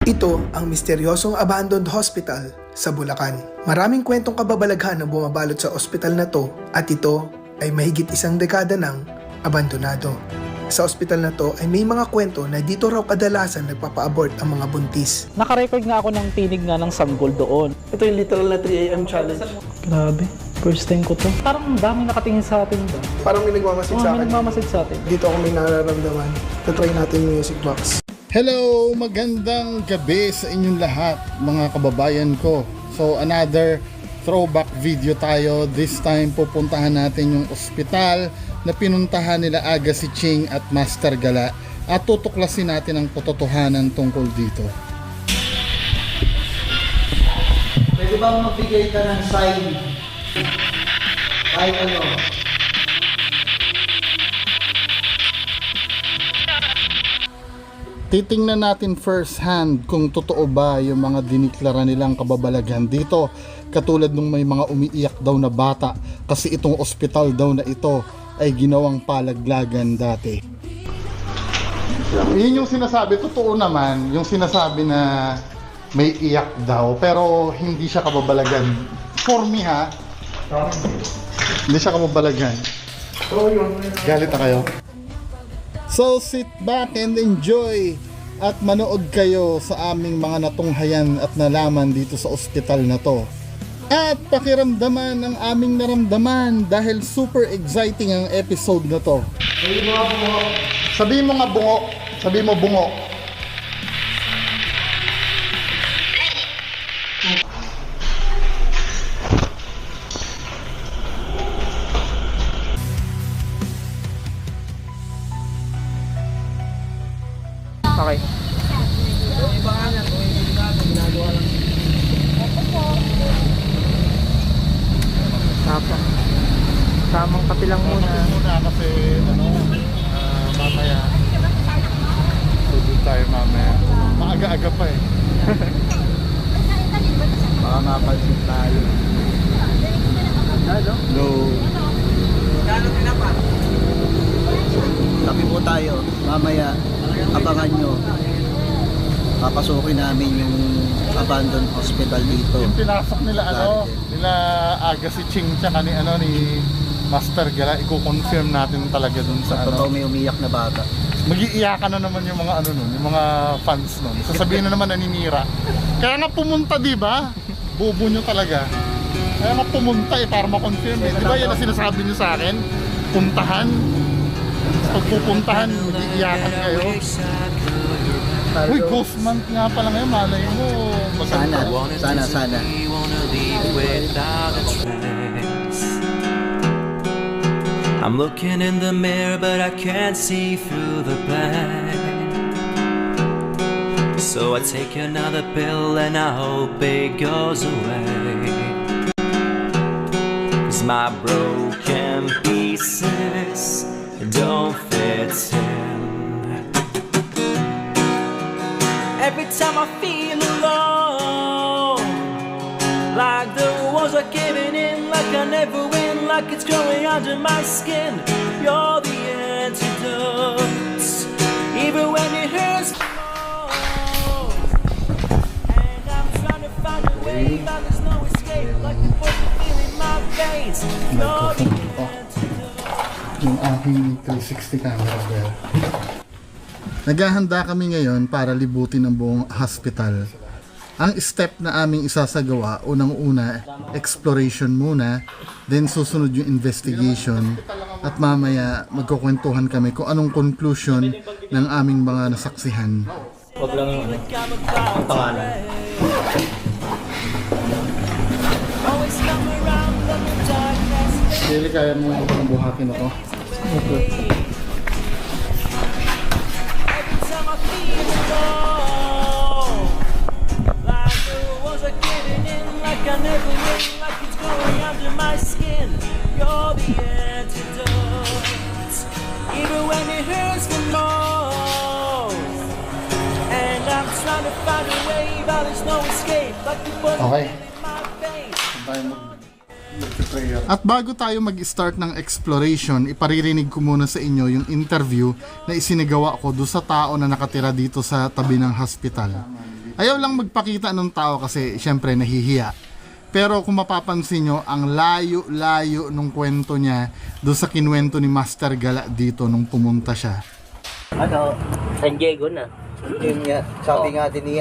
Ito ang misteryosong abandoned hospital sa Bulacan. Maraming kwentong kababalaghan ang bumabalot sa ospital na to at ito ay mahigit isang dekada ng abandonado. Sa ospital na to ay may mga kwento na dito raw kadalasan nagpapa-abort ang mga buntis. Naka-record nga ako ng tinig nga ng sanggol doon. Ito yung literal na 3 AM challenge. Grabe, first time ko to. Parang daming nakatingin sa atin ba? Parang may nagmamasid sa May akin. nagmamasid sa atin. Dito ako may nararamdaman. Tatry natin yung music box. Hello! Magandang gabi sa inyong lahat, mga kababayan ko. So, another throwback video tayo. This time, pupuntahan natin yung ospital na pinuntahan nila Aga si Ching at Master Gala at tutuklasin natin ang katotohanan tungkol dito. Pwede bang magbigay ka ng sign? Kahit ano? Titingnan natin first hand kung totoo ba yung mga diniklara nilang kababalaghan dito. Katulad nung may mga umiiyak daw na bata kasi itong ospital daw na ito ay ginawang palaglagan dati. Yun yung sinasabi, totoo naman yung sinasabi na may iyak daw pero hindi siya kababalagan. For me ha, hindi siya kababalagan. Galit na kayo? So sit back and enjoy at manood kayo sa aming mga natunghayan at nalaman dito sa ospital na to. At pakiramdaman ang aming naramdaman dahil super exciting ang episode na to. Sabihin mo nga bungo. Sabihin mo bungo. Okay. Tapang. Tamang kape lang muna. Muna kasi mamaya. Tudod tayo mamaya. Maaga-aga pa eh. Baka mapansin tayo. No. Tabi po tayo. Mamaya, abangan nyo. Papasukin namin yung abandoned hospital dito. Yung pinasok nila nila Aga si Ching tsaka ni ni Master Gala, i-confirm natin talaga dun sa Totoo may umiyak na bata. Mag-iiyakan na naman yung mga yung mga fans nun. Sasabihin na naman naninira. Kaya nga pumunta, di ba? Bobo nyo talaga. Kaya nga pumunta para ma-confirm. Di ba yan ang sinasabi nyo sa akin? Puntahan. Pag pupuntahan, mag-iiyakan kayo. Uy, ghost month nga pala ngayon, malay mo. Sana. I'm looking in the mirror, but I can't see through the blank. So I take another pill and I hope it goes away. 'Cause my broken pieces don't fit in. Every time I feel alone, like the walls are giving in, like I never win, like it's growing under my skin. You're the antidote, even when it hurts the most. And I'm trying to find a way, but there's no escape, like the poison feeling in my veins. You're the antidote. Yung aking 360 camera bell. Naghahanda kami ngayon para libutin ang buong hospital. Ang step na aming isasagawa, unang-una, exploration muna, then susunod yung investigation, at mamaya magkukwentuhan kami kung anong conclusion ng aming mga nasaksihan. Wag lang yung ang pangalan. Really, kaya mo ang buhatin ako? Okay. I never win, like it's going under my skin. You're the antidote, even when it hurts the most. And I'm trying to find a way, but there's no escape. Like the poison Okay. in my veins. At bago tayo mag-start ng exploration, iparirinig ko muna sa inyo yung interview na isinagawa ko doon sa tao na nakatira dito sa tabi ng hospital. Ayaw lang magpakita ng tao kasi syempre nahihiya. Pero kung mapapansin nyo, ang layo-layo nung kwento niya doon sa kinwento ni Master Gala dito nung pumunta siya. Ano, San Diego na. Yun nga, sabi nga din ni,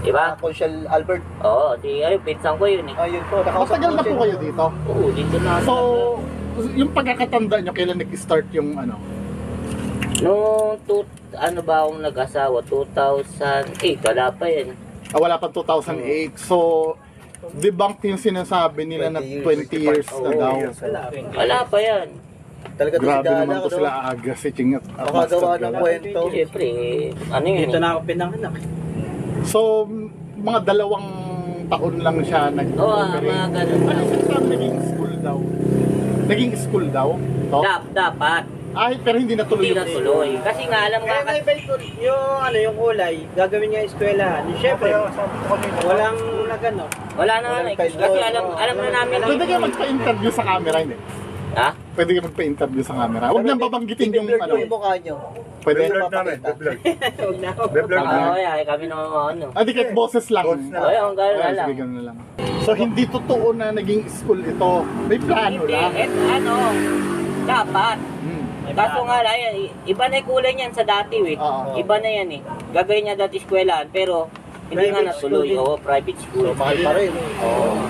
Diba? Consul Albert. Oo, pinsan ko yun eh. Ayun po, Matagal na po kayo dito? Oo, dito na. So, yung pagkakatanda nyo, kailan nag-start yung ano? Noong ano ba akong nag-asawa? 2008, wala pa yan. Wala pa 2008. So, debunk yung sinasabi nila na 20 years na daw. Wala pa yan. Talaga Grabe naman to sila aga si Ching at Makagawa ng kwento. Siyempre, ano yun Dito eh. na ako pinanganak. So, mga 2 taon lang siya Oo, nag-operate. mga ganun Ano lang. sinasabi naging school daw? Naging school daw? To? Dapat. Ay, pero hindi natuloy. Hindi natuloy. Kasi nga alam nga yung kulay, gagawin niya eskwelahan. Siyempre, walang nagano. wala na nga eh. Kasi alam na namin. Pwede kayo magpa-interview sa camera, hindi? Ha? Pwede kayo magpa-interview sa camera. Huwag nang babanggitin yung I-blur ano. ko yung mukha nyo. Pwede? Huwag na ako. Oo, kami nung ano. Di kahit boses lang. Oo, yung gano'n na lang. Sige, ganun na lang. So, hindi totoo na naging school ito. May plano Hindi, lang. dapat. Kaso nga lang, iba na yung kulay niyan sa dati eh. Oo. Iba na yan eh. Gagawin niya dati eskwelahan, pero hindi nga natuloy. Oo, private school. Mahal pa rin. Oo.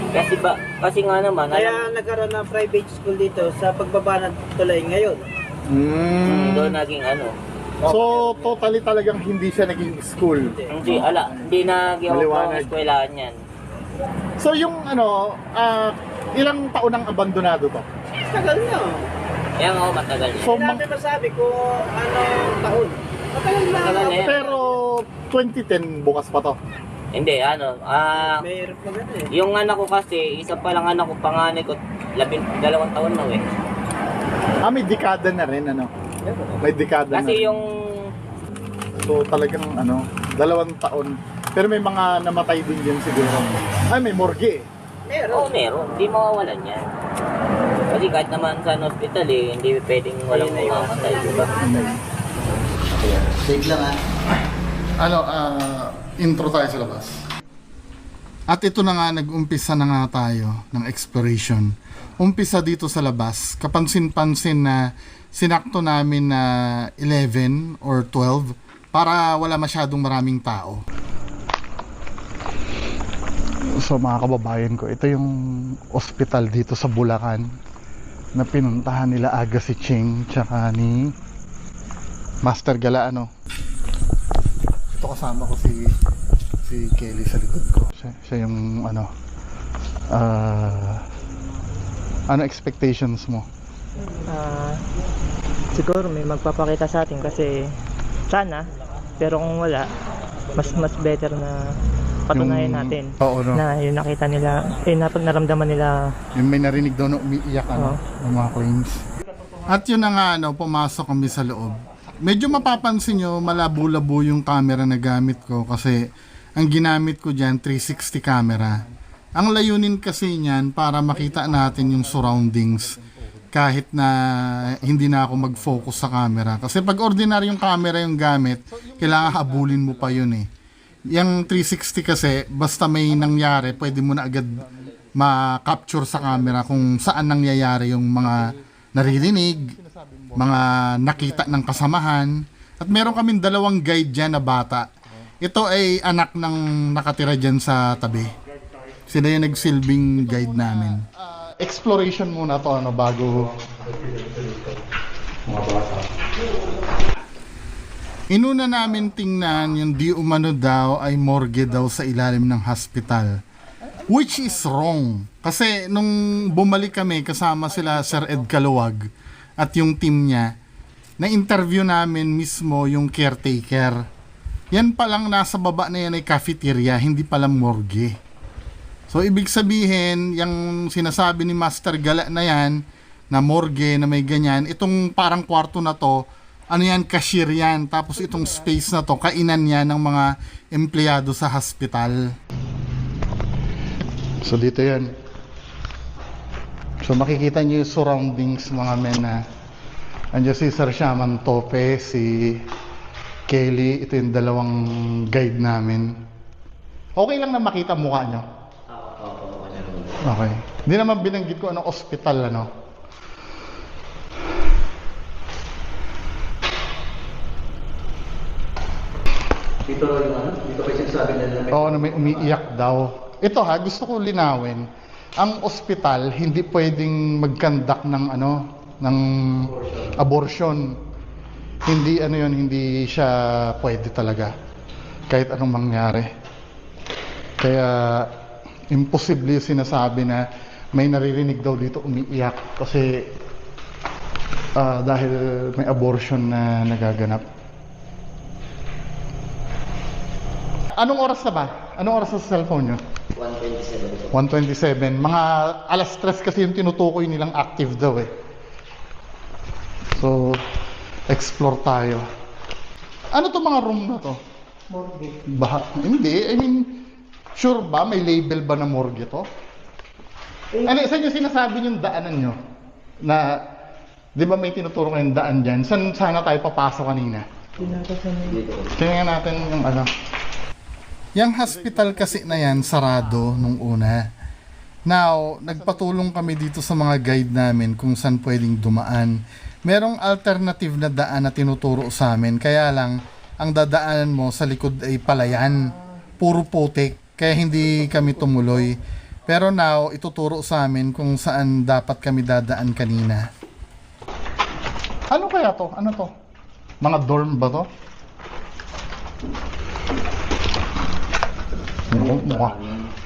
Kasi nga naman, Kaya nagkaroon ng private school dito sa pagbaba ng tulay ngayon. doon naging ano. So, totally talagang hindi siya naging school. Hindi na ginawa Maliwanag. ng eskwelahan yan. So, yung ano, ilang taon ang abandonado to? Tagal na. Yan matagal yan. So, Hindi namin masabi kung anong taon. Matagal na. Matagal na yan. pero 2010 bukas pa to. Hindi, Mayroon pa gano'n eh. yung anak ko kasi, isa pa lang anak ko, panganay ko, 12 taon na eh. May dekada na rin, ano? May dekada na Kasi rin. yung, So, talagang ano, 2 taon. Pero may mga namatay din din siguro. Ay, may morgue eh. meron, hindi mawawalan yan. Kasi kahit naman sa hospital eh, hindi pwedeng walang mamamatay, di ba? Safe lang Ano, intro tayo sa labas. At ito na nga, nag-umpisa na nga tayo ng exploration. Umpisa dito sa labas, kapansin-pansin na sinakto namin na 11 or 12 para wala masyadong maraming tao. So mga kababayan ko, ito yung ospital dito sa Bulacan na pinuntahan nila aga si Ching tsaka ni Master Gala, ano. Ito kasama ko si Kelly sa likod ko. Siya yung ano, ano expectations mo? Siguro may magpapakita sa atin kasi sana, pero kung wala, mas better na patunayan natin Oo, no. na yung nakita nila, naramdaman nila. Yung may narinig daw na umiiyak, ano, ng mga claims. At yun na nga, ano, pumasok kami sa loob. Medyo mapapansin nyo, malabo-labo yung camera na gamit ko kasi ang ginamit ko dyan, 360 camera. Ang layunin kasi niyan para makita natin yung surroundings kahit na hindi na ako mag-focus sa camera. Kasi pag ordinaryong camera yung gamit, kailangan habulin mo pa yun eh. Yung 360 kasi, basta may nangyari, pwede mo na agad ma-capture sa camera kung saan nangyayari yung mga naririnig, mga nakita ng kasamahan. At meron kaming 2 guide dyan na bata. Ito ay anak ng nakatira dyan sa tabi. Sila yung nagsilbing guide namin. Exploration muna to, ano, bago mga bata. Inuna namin tingnan yung di umano daw ay morgue daw sa ilalim ng hospital. Which is wrong. Kasi nung bumalik kami kasama sila Sir Ed Caluwag at yung team niya, na-interview namin mismo yung caretaker. Yan palang nasa baba na yan ay cafeteria, hindi palang morgue. So ibig sabihin, yung sinasabi ni Master Gala na yan, na morgue, na may ganyan, itong parang kwarto na to, ano yan, cashier yan. Tapos itong space na to, kainan yan ng mga empleyado sa hospital. So dito yan. So makikita nyo yung surroundings mga men na andiyan si Sir Shaman Tope, si Kelly, ito yung dalawang guide namin. Okay lang na makita mukha nyo? Okay. Hindi naman binanggit ko anong ospital, ano? Dito yung ano? Dito pa yung sinasabi nila na Oo, na may umiiyak daw. Ito ha, gusto ko linawin. Ang ospital, hindi pwedeng mag-conduct ng ano, ng abortion. Hindi ano yun, hindi siya pwede talaga. Kahit anong mangyari. Kaya, imposible yung sinasabi na may naririnig daw dito umiiyak kasi dahil may abortion na nagaganap. Anong oras na ba? Anong oras sa cellphone nyo? 127. 1:27. Mga alas 3 kasi yung tinutukoy nilang active daw eh. So, explore tayo. Ano to mga room na to? Morgue. Hindi. I mean, sure ba? May label ba na morgue to? Ano, saan yung sinasabi yung daanan nyo? Na, di ba may tinuturo kayong daan dyan? Saan sana tayo papasok kanina? Tingnan natin yung ano. Yung hospital kasi na yan, sarado nung una. Now, nagpatulong kami dito sa mga guide namin kung saan pwedeng dumaan. Merong alternative na daan na tinuturo sa amin. Kaya lang, ang dadaanan mo sa likod ay palayan. Puro putik. Kaya hindi kami tumuloy. Pero now, ituturo sa amin kung saan dapat kami dadaan kanina. Ano kaya to? Ano to? Mga dorm ba to?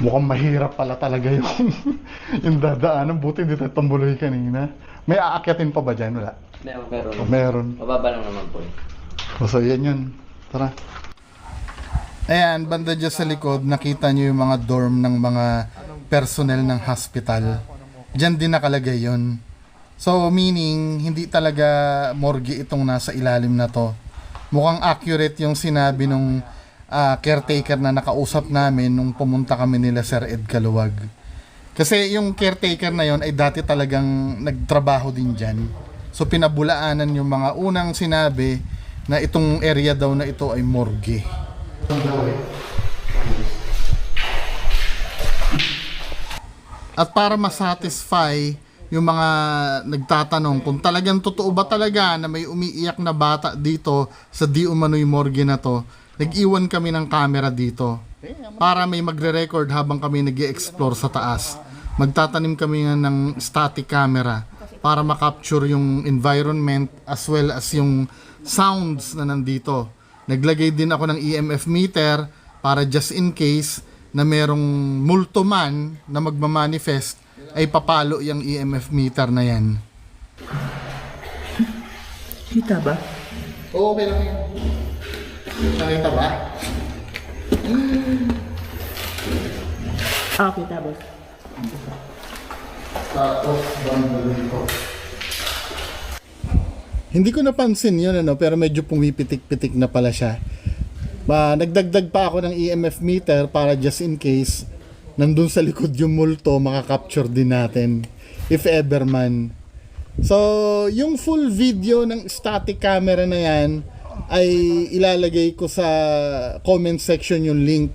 Mukhang mahirap pala talaga yung dadaanan. Buti hindi tayo tumbuloy kanina. May aakyatin pa ba dyan? Wala? Meron. Meron. Mababa lang naman po. So yan yun. Tara. Ayan, banda dyan sa likod, nakita nyo yung mga dorm ng mga personnel ng hospital. Diyan din nakalagay yun. So meaning, hindi talaga morgue itong nasa ilalim na to. Mukhang accurate yung sinabi nung caretaker na nakausap namin nung pumunta kami nila Sir Ed Kaluwag. Kasi yung caretaker na yon ay dati talagang nagtrabaho din dyan. So pinabulaanan yung mga unang sinabi na itong area daw na ito ay morgue. At para masatisfy yung mga nagtatanong kung talagang totoo ba talaga na may umiiyak na bata dito sa di umano'y morgue na to, nag-iwan kami ng camera dito para may magre-record habang kami nag-i-explore sa taas. Magtatanim kami nga ng static camera para makapture yung environment as well as yung sounds na nandito. Naglagay din ako ng EMF meter para just in case na merong multo man na magmamanifest ay papalo yung EMF meter na yan. Kita ba? Oo, okay lang yan. Nakita ba? Kita ba? Tapos, banda dito. Hindi ko napansin yun, ano, pero medyo pumipitik-pitik na pala siya. Nagdagdag pa ako ng EMF meter para just in case nandun sa likod yung multo, makakapture din natin. If ever man. So, yung full video ng static camera na yan, ay ilalagay ko sa comment section yung link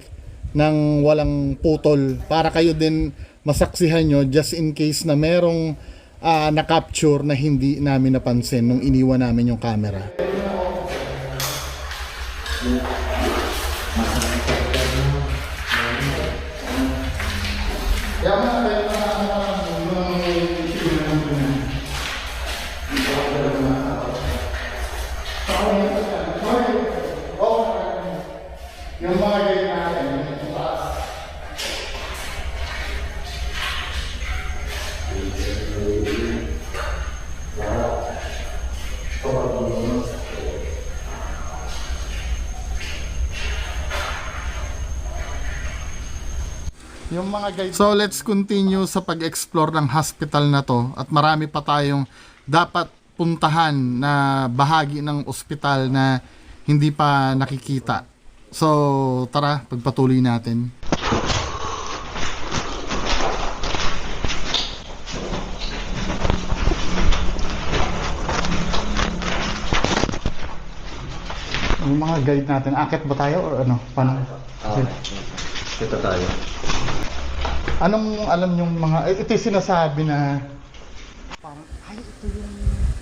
ng walang putol para kayo din masaksihan nyo just in case na merong na-capture na hindi namin napansin nung iniwan namin yung camera. Yung mga ganyan natin, yung taas. Yung mga guys. So let's continue sa pag-explore ng hospital na to at marami pa tayong dapat puntahan na bahagi ng ospital na hindi pa nakikita. So, tara, pagpatuloy natin. Yung mga guide natin, akit ba tayo or ano? Paano? Ito tayo. Anong alam yung mga, ito yung sinasabi na,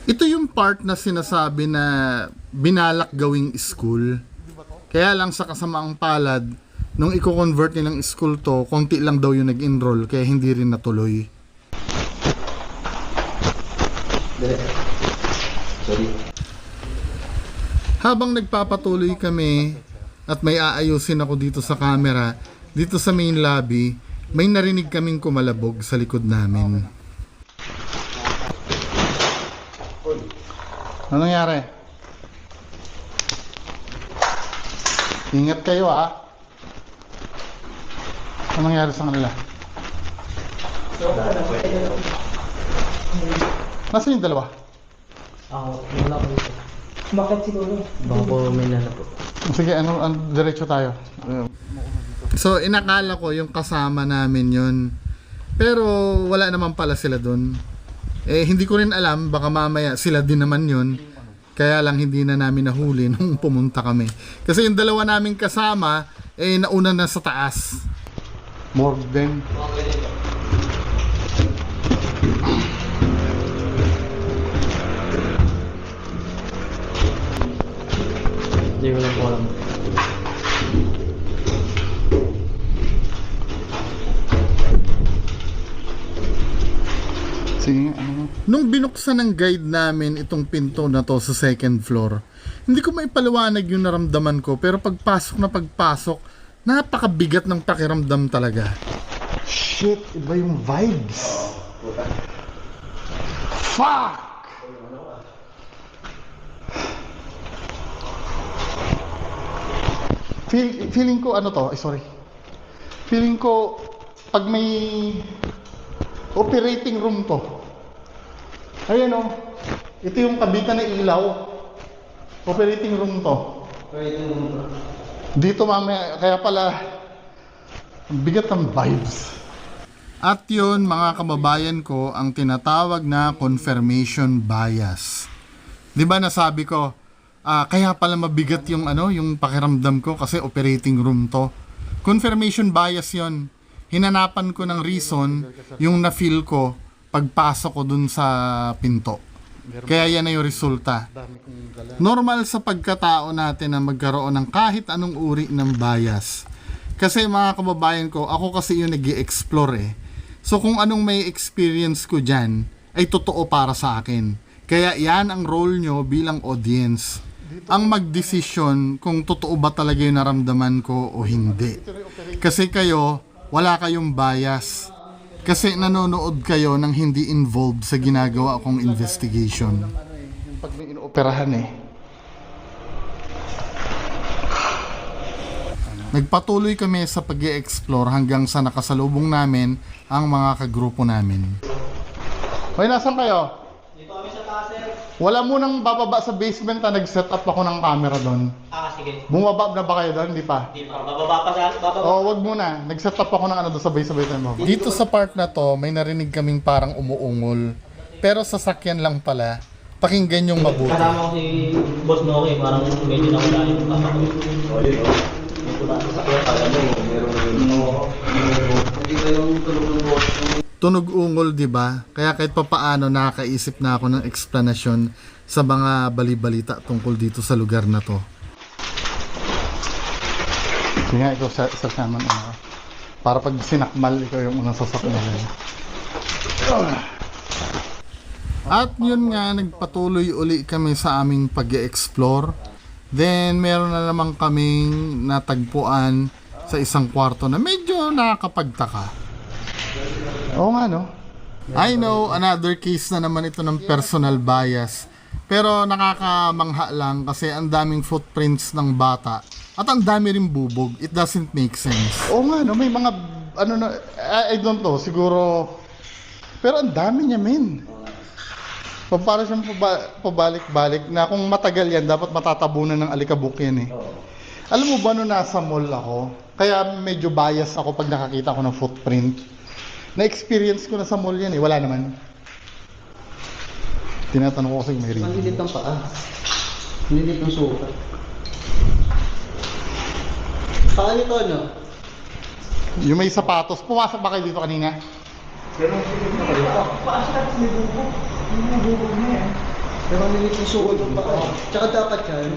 ito yung part na sinasabi na binalak gawing school. Kaya lang sa kasamaang palad, nung i-convert nilang school to, konti lang daw yung nag-enroll, kaya hindi rin natuloy. Sorry. Habang nagpapatuloy kami at may aayusin ako dito sa camera, dito sa main lobby, may narinig kaming kumalabog sa likod namin. Ano nangyari? Ingat kayo ah. Ano nangyari sa kanila? Nasaan yung dalawa? Wala ko dito. Bakit siguro? Baka po may lala po. Sige, diretso tayo. So, inakala ko yung kasama namin yun. Pero, wala naman pala sila dun. Eh, hindi ko rin alam, baka mamaya sila din naman yun. Kaya lang hindi na namin nahuli nung pumunta kami. Kasi yung dalawa naming kasama, eh, nauna na sa taas. Morgan. Hindi ko lang po alam. Sige, ano? Nung binuksan ng guide namin itong pinto na to sa second floor, hindi ko maipaliwanag yung naramdaman ko, pero pagpasok, napakabigat ng pakiramdam talaga. Shit, iba yung vibes. Fuck! Feeling ko ano to, sorry. Feeling ko pag may operating room to. Ayan o. Ito yung kabitan na ilaw. Operating room to. Dito mamaya, kaya pala ang bigat ng vibes. At yun mga kababayan ko, ang tinatawag na confirmation bias. Di ba nasabi ko, kaya pala mabigat yung yung pakiramdam ko kasi operating room to. Confirmation bias yon. Hinanapan ko ng reason yung na-feel ko pagpasok ko dun sa pinto. Kaya yan na yung resulta. Normal sa pagkatao natin na magkaroon ng kahit anong uri ng bias. Kasi mga kababayan ko, ako kasi yung nag-i-explore eh. So kung anong may experience ko dyan, ay totoo para sa akin. Kaya yan ang role nyo bilang audience. Ang magdesisyon kung totoo ba talaga yung naramdaman ko o hindi. Kasi kayo, wala kayong bias. Kasi nanonood kayo ng hindi involved sa ginagawa kong investigation. Pag may inooperahan eh. Nagpatuloy kami sa pag-i-explore hanggang sa nakasalubong namin ang mga kagrupo namin. Hoy, nasan kayo? Dito kami sa taas, sir. Wala mo nang bababa sa basement na nag-set up ako ng camera doon. Sige. Bumaba na ba kayo doon? Hindi pa? Di pa. Bababa pa sa... Bababa. Oo, wag muna. Nag-set up ako ng doon sabay-sabay tayo. Dito sa part na to, may narinig kaming parang umuungol. Pero sasakyan lang pala. Pakinggan yung mabuti. Kasama ko si Boss Noki. Parang medyo nawala yung papakot. Tunog ungol, di ba? Kaya kahit papaano nakakaisip na ako ng explanation sa mga bali-balita tungkol dito sa lugar na to. Kaya ito sa naman para pag sinakmal, ikaw yung unang sasakmal. At yun nga, nagpatuloy uli kami sa aming pag-e-explore. Then, meron na naman kaming natagpuan sa isang kwarto na medyo nakakapagtaka. Oo nga, no? I know, another case na naman ito ng personal bias. Pero nakakamangha lang kasi ang daming footprints ng bata at ang dami rin bubog. It doesn't make sense. Oo nga, no? May mga, I don't know, siguro, pero ang dami niya, men. Para siyang pabalik-balik na kung matagal yan, dapat matatabunan ng alikabok yan eh. Alam mo ba, nung nasa mall ako, kaya medyo bias ako pag nakakita ko ng footprint. Na-experience ko na sa mall yan eh, wala naman. Tinatanong ko kasi may rin. Malilit ang paa. Malilit ang sukat. Paano ito, ano? Yung may sapatos. Pumasok ba kayo dito kanina? Pero nilipisuot yung baka. Tsaka dapat yan,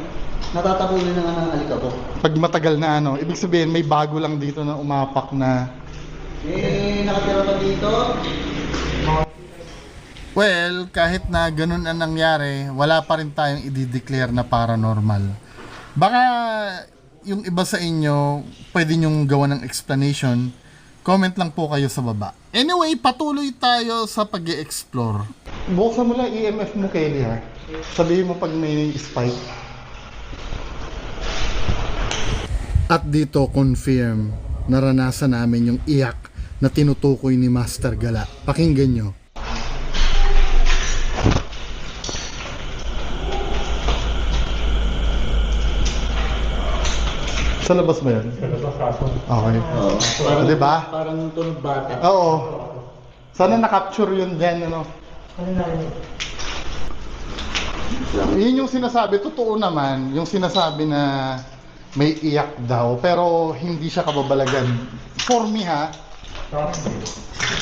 natatapunin na nga ng alikabok. Pag matagal na ano, ibig sabihin may bago lang dito na umapak na... Nakatira pa dito. Well, kahit na ganun ang nangyari, wala pa rin tayong i-declare na paranormal. Baka yung iba sa inyo, pwede nyong gawa ng explanation. Comment lang po kayo sa baba. Anyway, patuloy tayo sa pag-i-explore. Buksan mo lang EMF mo, Kelly, ha? Sabihin mo pag may spike. At dito, confirm, naranasan namin yung iyak na tinutukoy ni Master Gala. Pakinggan nyo. Sa labas ba yan? Sa labas kaso. Okay. Parang, diba? Parang tunog bata. Oo. Sana na-capture yun din, ano? Yun yung sinasabi, totoo naman, yung sinasabi na may iyak daw, pero hindi siya kababalagan. For me, ha?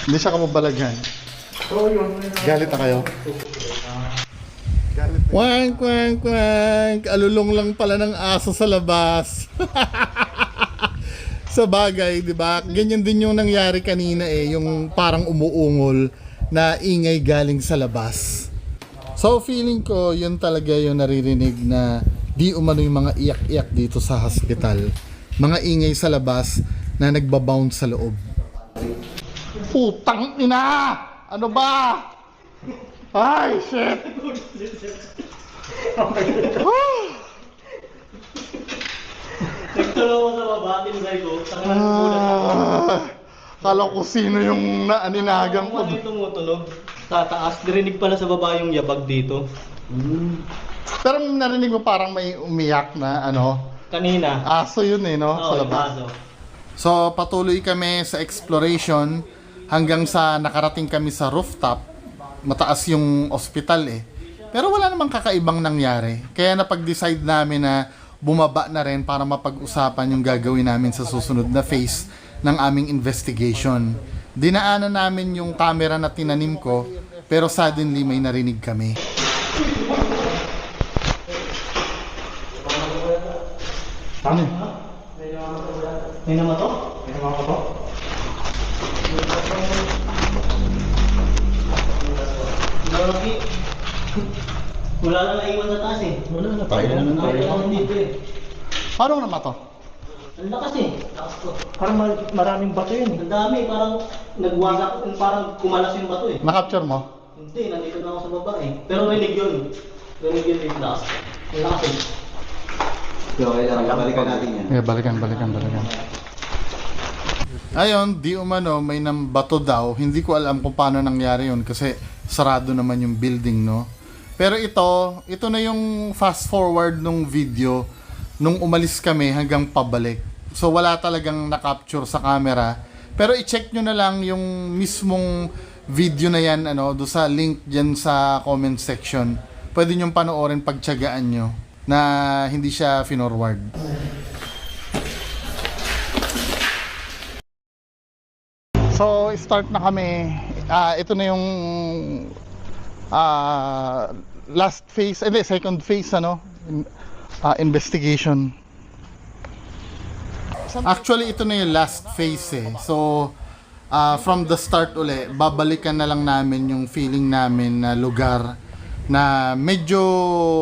Hindi siya kababalagan. Galit na kayo? Kwang, kwang, kwang. Alulong lang pala ng aso sa labas. Sa bagay, di ba? Ganyan din yung nangyari kanina eh. Yung parang umuungol na ingay galing sa labas. So feeling ko, yun talaga yung naririnig na di umano yung mga iyak-iyak dito sa hospital. Mga ingay sa labas na nagbabound sa loob. Putang ina! Ano ba? Ay, shit! Nagtulong ko sa baba, tinigay ko. Kala ko sino yung naaninagang ko. Ano yung tumutunog? Sa taas, narinig pala sa baba yung yabag dito. Pero narinig mo parang may umiyak na ano. Kanina. Aso yun eh, no? Sa labas. Aso. So, patuloy kami sa exploration hanggang sa nakarating kami sa rooftop. Mataas yung ospital eh. Pero wala namang kakaibang nangyari. Kaya napag-decide namin na bumaba na rin para mapag-usapan yung gagawin namin sa susunod na phase ng aming investigation. Dinaanan namin yung camera na tinanim ko, pero suddenly may narinig kami. Ano? May naman to? Wala lang naiwan sa taas eh. Wala na. Tayo na dito eh. Paano naman to? Ang lakas eh. Lakas to. Parang maraming bato yun eh. Ang dami, parang nagwasak, parang kumalas yung bato eh. Na-capture mo? Hindi, nandito na ako sa baba eh. Pero rinig yun. Rinig yun yung lakas. Ang lakas eh. Balikan natin yan. Yeah, balikan. Ayon, di umano, may nambato daw. Hindi ko alam kung paano nangyari yun kasi sarado naman yung building, no? Pero ito na yung fast forward nung video nung umalis kami hanggang pabalik. So wala talagang na-capture sa camera. Pero i-check nyo na lang yung mismong video na yan, ano, do sa link dyan sa comment section. Pwede nyo panoorin pagtiyagaan nyo na hindi siya finorward. So, start na kami. Ito na yung last phase, second phase, ano, investigation. Actually, ito na yung last phase eh. So, from the start uli, babalikan na lang namin yung feeling namin na lugar na medyo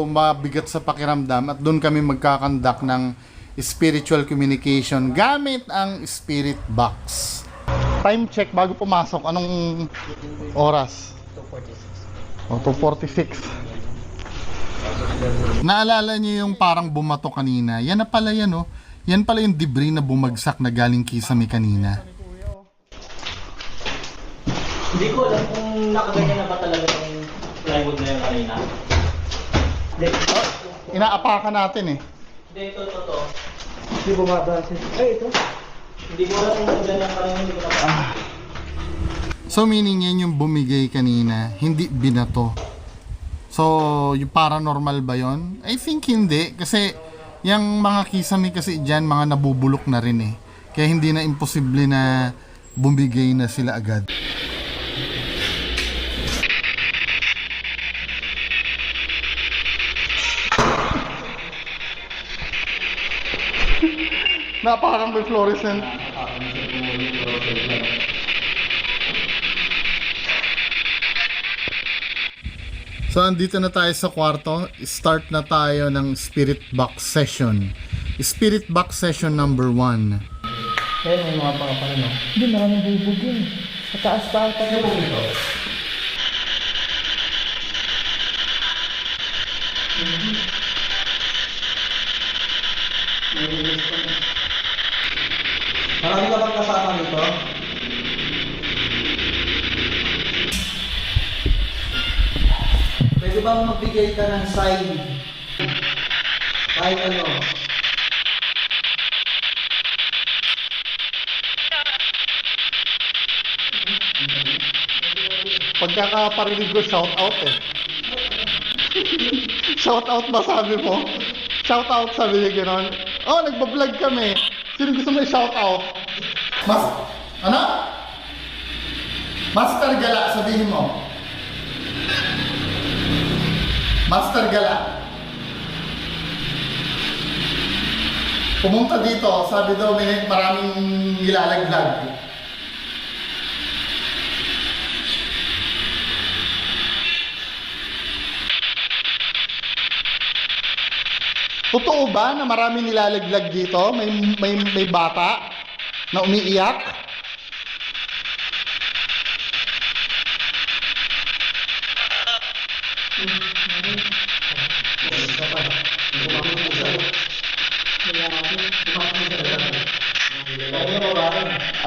mabigat sa pakiramdam at doon kami magkakandak ng spiritual communication gamit ang spirit box. Time check bago pumasok. Anong oras? 2:46. Naalala niyo yung parang bumato kanina? Yan na pala yan, oh. Yan pala yung debris na bumagsak na galing kisame kanina. Hindi ko alam kung nakaganyan na ba talaga yung plywood na yung kanina. Inaapakan natin eh. Hindi, ito. Hindi bumaba siya. Ay, ito. Hindi ko alam kung ganyan pa rin, hindi ko na. So meaning yan yung bumigay kanina, hindi binato. So yung paranormal ba yon? I think hindi kasi Yung mga kisame kasi dyan, mga nabubulok na rin eh. Kaya hindi na imposible na bumigay na sila agad. Parang may fluorescent. So, andito na tayo sa kwarto. Start na tayo ng spirit box session. Spirit box session number 1. Kaya may mga pangapano, no? Hindi, maraming bubog yun. Sa taas pa ata yung bubog ito. Marami ka bang kasama nito? Pwede bang magbigay ka ng sign? Kahit ano. Pagkakaparinig ko, shout out eh. Shout out ba sabi mo? Shout out sabi niya gano'n. Oh, nagbablog kami. Sino gusto mo i-shout out? Ano? Master Gala, sabihin mo. Master Gala. Pumunta dito, sabi daw may maraming nilalaglag. Totoo ba na maraming nilalaglag dito? May bata na umiiyak?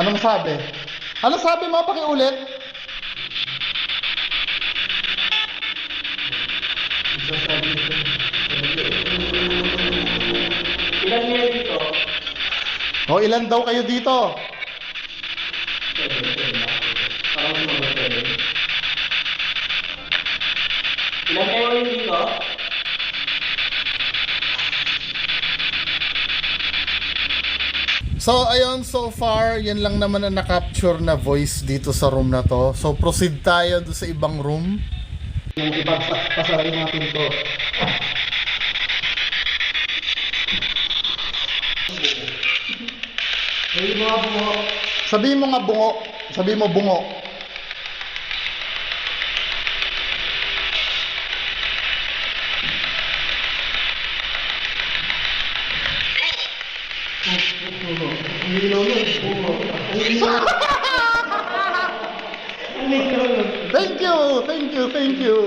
Anong sabi? Ano sabi mo? Pakiulit. Ilan niya dito? O, ilan daw kayo dito? Parang sumagot ka din. Ilan kayo ulit dito? So, ayun, so far, yan lang naman ang na-capture na voice dito sa room na to. So, proceed tayo doon sa ibang room. Yung ipagpasara yung mga pinto. Yung mga bungo. Sabihin mo nga bungo. Sabihin mo bungo. Thank you, thank you, thank you.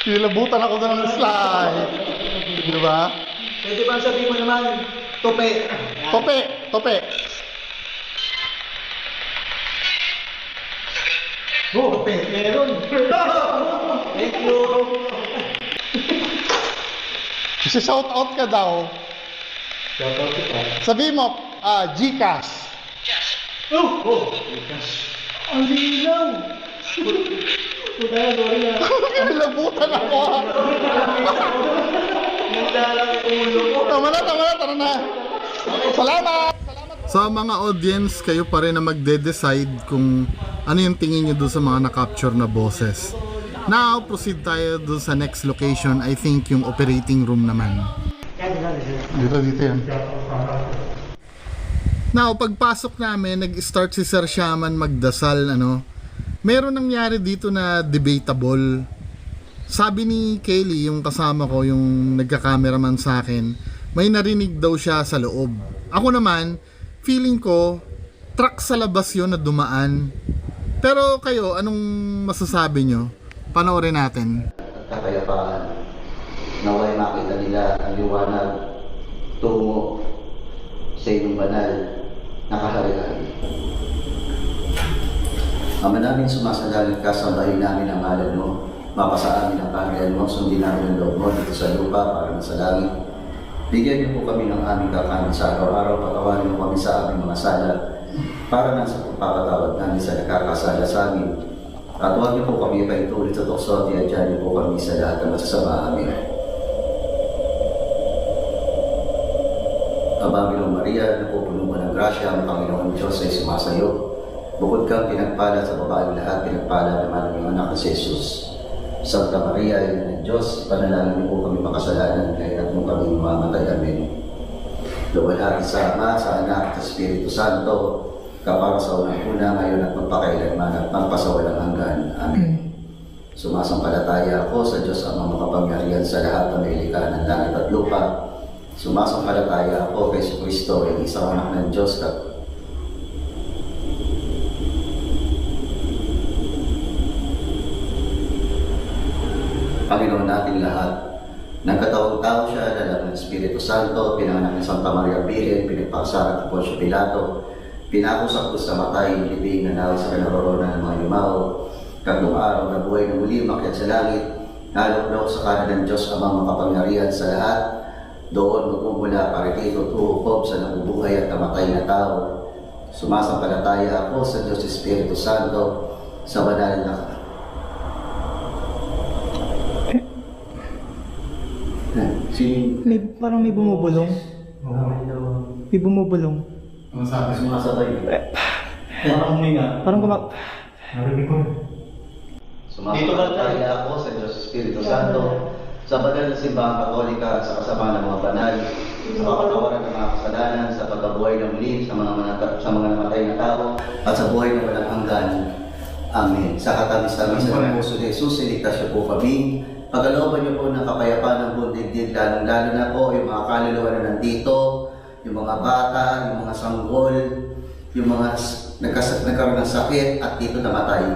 Nilabutan ako doon ng slide. Di ba? Pwede bang sabihin mo naman, tope. Tope, tope. Tope, meron. Thank you. Kasi shout out ka daw. Shoutout kita. Sabihin mo, Gcash. Oh! Ang linaw! Puta na, sorry na. Nilabutan ako. Nagdalang yung ulo ko. Tama na, tara na. Salamat! Sa mga audience, kayo pa rin na magde-decide kung ano yung tingin nyo doon sa mga na-capture na boses. Now, proceed tayo doon sa next location. I think yung operating room naman. Dito yan. Now, pagpasok namin, nag-start si Sir Shaman magdasal, meron nangyari dito na debatable. Sabi ni Kelly, yung kasama ko, yung nagka-cameraman sa akin, may narinig daw siya sa loob. Ako naman, feeling ko, truck sa labas yun na dumaan. Pero kayo, anong masasabi nyo? Panoorin natin. Kakayapaan, naway makita nila ang liwanag tungo sa iyong banal na kaharian. Ama namin, sumasalangit ka, sambahin namin ang ngalan mo, mapasa amin ang kaharian mo, sundin namin ang loob mo dito sa lupa para sa langit. Bigyan niyo po kami ng aming kakanin sa araw-araw, patawarin mo kami sa aming mga sala, para na sa pagpapatawad namin sa nakakasala sa amin. At huwag niyo po kami ipaituloy sa tukso at iadyan niyo po kami sa lahat ng masasama. Amin. Aba, Ginong Maria, napupuno ka ng grasya, ang Panginoon Diyos ay sumasayo. Bukod kang pinagpala sa babaeng lahat, pinagpala naman ang iyong anak na si Jesus. Santa Maria, Ina ng Diyos, panalangin niyo po kami makasalanan, kaya mo kami mamamatay. Amen. Luwalhati sa Ama, sa Anak, at sa Espiritu Santo, kapara sa unang-una, ngayon at magpakailanman at magpasawalang hanggan. Amen. Sumasampalataya ako sa Diyos ang makapangyarihan sa lahat ng nilikha ng langit at lupa. Sumasampalataya ako kay Kristo, ang isang anak ng Diyos, Panginoon natin lahat. Nang katawang tao siya, dala ng Espiritu Santo, pinanganak ni Santa Maria Virgen, pinagpakasara ni Poncio Pilato, pinakusap ko sa matay, libing na nawa sa kinaroroonan ng mga yumao, katlong araw na buhay na muli, makyat sa langit, nalok sa kanan ng Diyos amang makapangyarihan sa lahat, doon magmumula parikito tuhukob sa nabubuhay at namatay na tao. Sumasampalataya ako sa Diyos Espiritu Santo, sa banal na Parang may bumubulong. May bumubulong. Ano sabi? sumasabay. Parang huminga. Parang Sumasampalataya ako sa Diyos Espiritu Santo, sa banal na simbahang Katolika, sa kasama ng mga banal, sa kapatawaran ng mga kasalanan, sa pagkabuhay ng muli, sa mga namatay na tao, at sa buhay na walang hanggan. Amen. Sa katamis-tamis ng puso ni Jesus, iligtas niyo po kami. Pagkalooban niyo po ng kapayapaan ng buong digdig, lalong-lalo na po yung mga kaluluwa na nandito, yung mga bata, yung mga sanggol, yung mga nagkaroon ng sakit at dito namatay.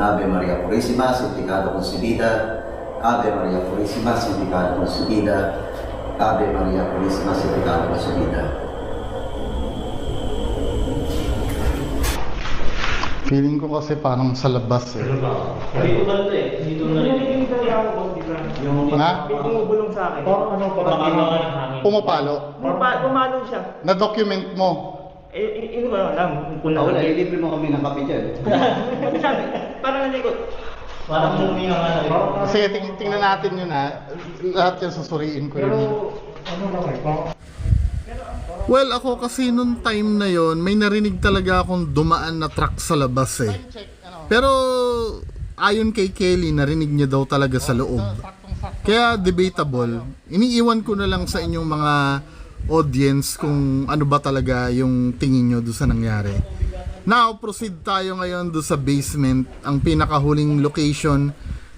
Ave Maria Purísima, sin pecado concebida. Ave Maria Purísima, sin pecado concebida. Ave Maria Purísima, sin pecado concebida. Feeling ko kasi parang sa labas eh. Dito ba ito eh? Dito na rin. Yung Na? may bumubulong sa akin. pagkakagawa ng hangin. Pumapalo. Pumalo siya. Na-document mo. Hindi ko alam kung Wala, ililibre mo kami ng kape dyan. Sabi, parang nalikot. Parang huminga nga na rin. Sige, tingnan natin yun ha. Lahat yan susuriin ko yun. Well, ako kasi nung time na yon may narinig talaga akong dumaan na truck sa labas eh. Pero ayon kay Kelly, narinig niya daw talaga sa loob. Kaya debatable. Iniiwan ko na lang sa inyong mga audience kung ano ba talaga yung tingin nyo doon sa nangyari. Now, proceed tayo ngayon doon sa basement, ang pinakahuling location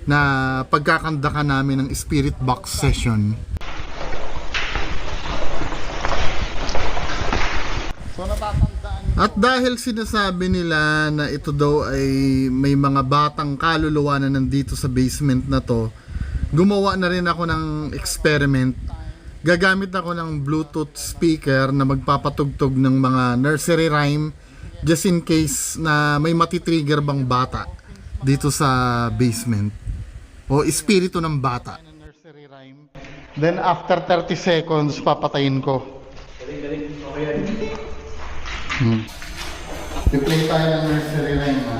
na pagkakandakan namin ng Spirit Box session. At dahil sinasabi nila na ito daw ay may mga batang kaluluwa na nandito sa basement na to, gumawa na rin ako ng experiment. Gagamit ako ng Bluetooth speaker na magpapatugtog ng mga nursery rhyme just in case na may matitrigger bang bata dito sa basement o espiritu ng bata. Then after 30 seconds papatayin ko. I-play tayo ng nursery rhyme ha.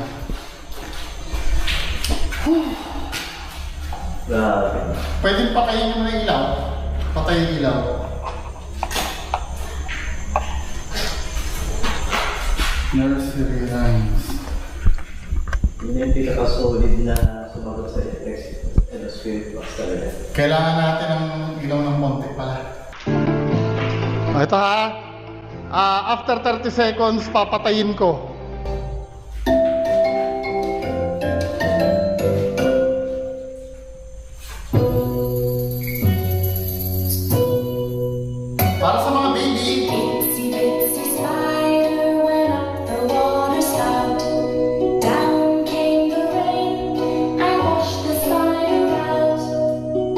Pwede patayin mo na ilaw. Patayin ilaw. Nursery rhymes. Yun yung pinaka-solid na sumagot sa Spirit Box talaga. Kailangan natin ng ilaw ng konti pala. Ito ha. After 30 seconds, papatayin ko. Para sa mga baby. Itsy bitsy spider went up the water spout. Down came the rain and washed the spider out.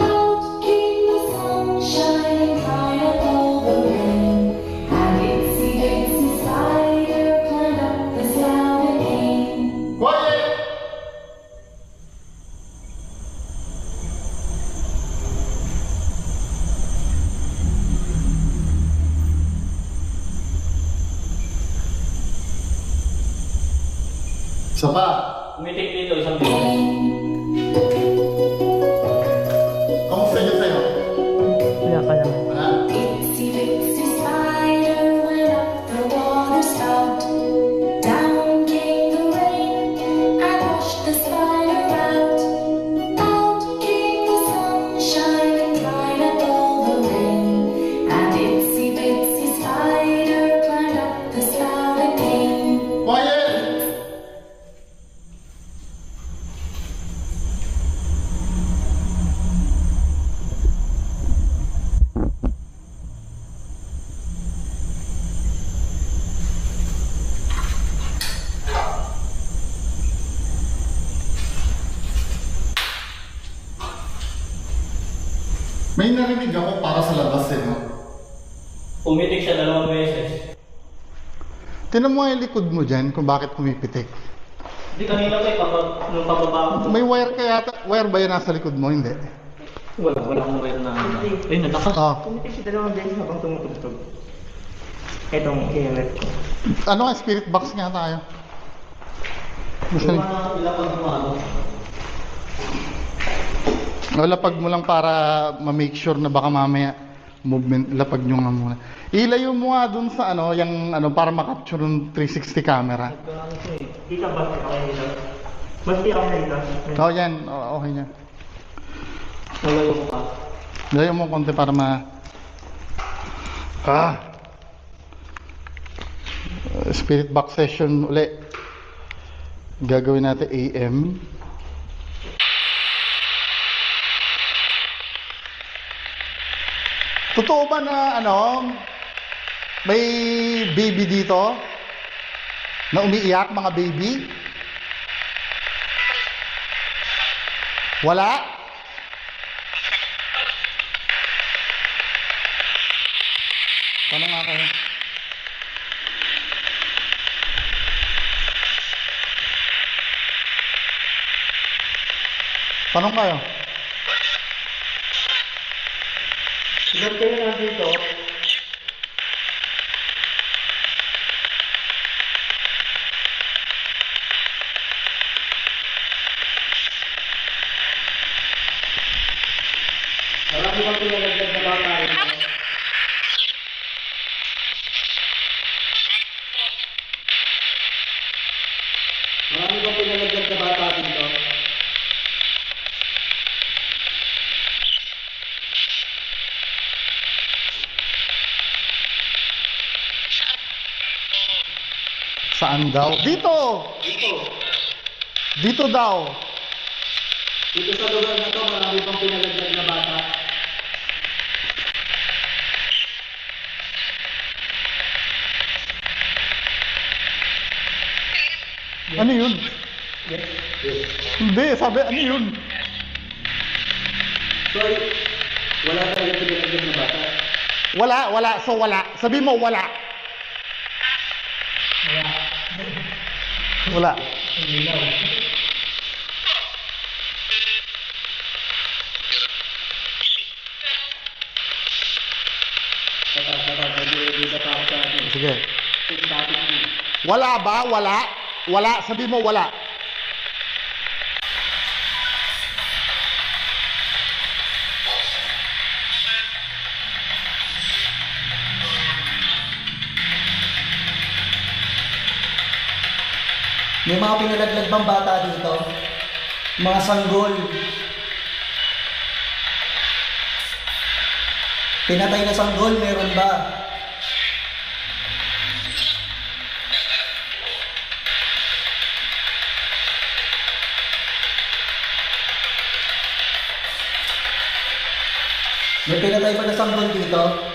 Out came the sunshine and dried up all the rain. And itsy bitsy spider climbed up the spout again. Quiet! Isa pa. Umitik dito, isang dito. narinig ako para sa labas eh, no? Pumitik siya 2 beses. Tinan mo yung likod mo dyan kung bakit pumipitik. Hindi kanina pa nung pababa ko. May wire kaya, wire ba yan nasa likod mo? Hindi. Wala akong wire na. Ayun, nalakas. Oh. Pumitik siya 2 beses habang tumutugtog. Itong EMF ko. Ano nga, spirit box nga tayo. Ilapag mo ano. Lapag mo lang para ma-make sure na baka mamaya movement, lapag nyo nga muna. Ilayo mo nga dun sa ano, yung ano, para makapture ng 360 camera. Dito ba ako dito? Basti ako dito. Oh, yan. Okay niya. Nalayo ko pa. Ilayo mo konti para spirit box session uli. Gagawin natin AM. Totoo ba na ano, may baby dito na umiiyak, mga baby? Wala? Tanong nga kayo. Tanong kayo. Ilan kayo nandito? Marami bang pinalagdag na bata rin? Marami bang pinalagdag na bata dito? Saan daw? Dito! Dito daw. Dito sa lugar na to, marami bang pinalagdag na bata? Ano yun? Hindi, sabi, ano yun? Sorry, wala talaga pinalagdag na bata. Wala. So wala. Sabi mo, wala. Wala. Sige. Wala ba? Wala. Sabi mo, wala. May mga pinalaglag bang bata dito? Mga sanggol. Pinatay na sanggol, meron ba? May pinatay ba na sanggol dito?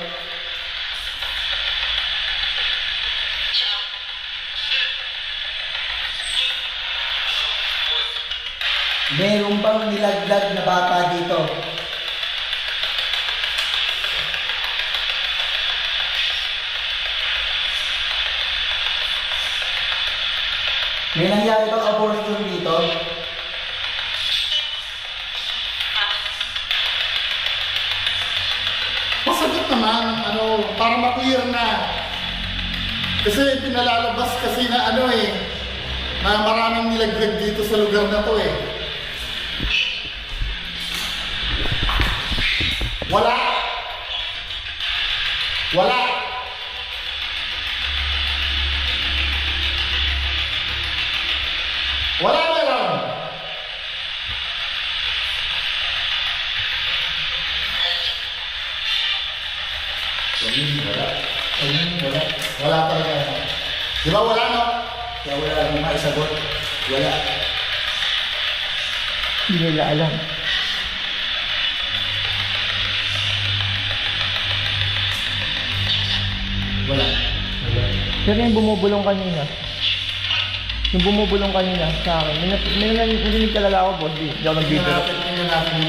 Meron bang nilaglag na bata dito? May nangyari bang abortion dito? Pasagot naman, ano, para ma-clear na. Kasi pinalalabas kasi na ano eh, na maraming nilaglag dito sa lugar na to eh. Wala. Meron. Wala talaga. Di ba wala, no? Kaya wala lang maisagot. Wala. Hindi nila alam. Wala. Pero yung bumubulong kanina. Yung bumubulong kanina sa akin. May narinig talaga ako, boss. Hindi ako nag-video. Tingnan natin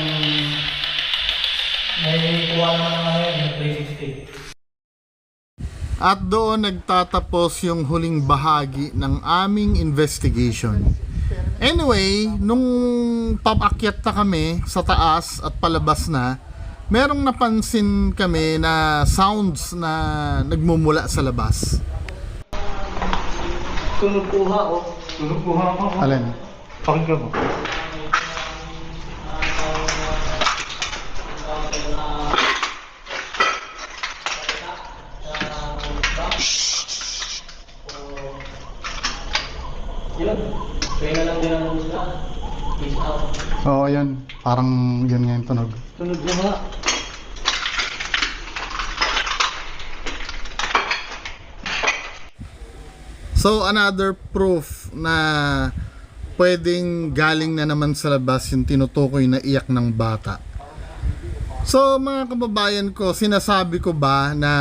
May kuha naman ng ngayon, yung 360. At doon nagtatapos yung huling bahagi ng aming investigation. Anyway, nung papakyat na kami sa taas at palabas na, merong napansin kami na sounds na nagmumula sa labas. Tunog kuha, oh. Tulog kuha ako. Alin? Pakinggan mo. Yun. Kaya na lang din ang musla. Peace out. Oo, yun. Parang yun nga yung tunog. Tunog kuha. So, another proof na pwedeng galing na naman sa labas yung tinutukoy na iyak ng bata. So, mga kababayan ko, sinasabi ko ba na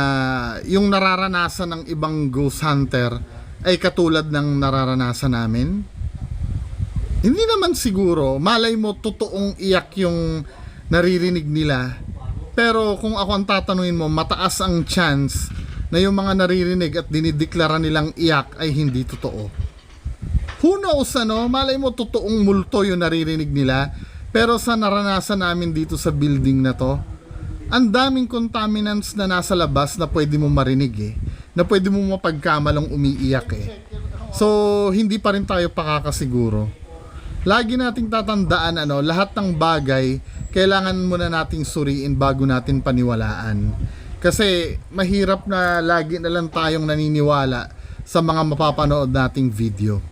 yung nararanasan ng ibang ghost hunter ay katulad ng nararanasan namin? Hindi naman siguro. Malay mo, totoong iyak yung naririnig nila. Pero kung ako ang tatanungin mo, mataas ang chance na yung mga naririnig at dinideklara nilang iyak ay hindi totoo. Who knows, ano? Malay mo, totoong multo yung naririnig nila. Pero sa naranasan namin dito sa building na to, ang daming contaminants na nasa labas na pwede mo marinig eh. Na pwede mo mapagkamalang umiiyak eh. So, hindi pa rin tayo pakakasiguro. Lagi nating tatandaan, lahat ng bagay, kailangan muna nating suriin bago natin paniwalaan. Kasi mahirap na lagi na lang tayong naniniwala sa mga mapapanood nating video.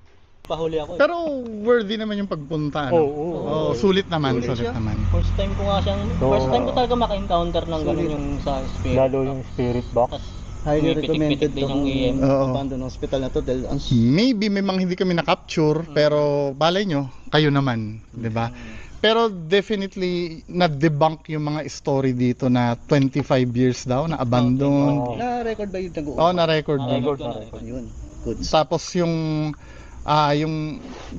Pahuli ako. Pero worthy naman yung pagpunta. Oo, sulit naman, sulit naman. First time ko nga siyang, first time ko talaga maka-encounter ng ganun yung sa spirit. Lalo yung spirit box. Highly May recommended pitik-pitik din yung tong EM. Oo. abandoned hospital na to dahil ang Maybe may mga hindi kami na-capture, pero balay nyo, kayo naman, di ba? Pero definitely na-debunk yung mga story dito na 25 years daw na abandoned. na-record ba yung Oo, na-record din. Yun. Good. Tapos yung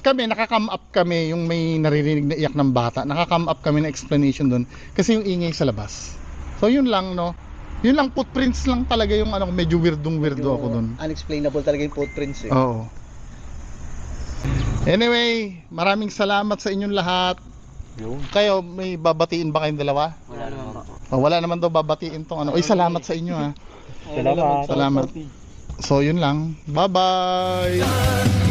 kami nakakam up kami yung may naririnig na iyak ng bata. Nakakam up kami na explanation doon kasi yung ingay sa labas. So yun lang, no. Yun lang, footprints lang talaga yung medyo weirdo ako doon. Unexplainable talaga yung footprints eh. Oo. Anyway, maraming salamat sa inyong lahat. Kayo, may babatiin ba kayong dalawa? Wala naman po. Wala naman daw babatiin tong Uy, salamat sa inyo ha. Salamat. Salamat. So yun lang. Bye-bye.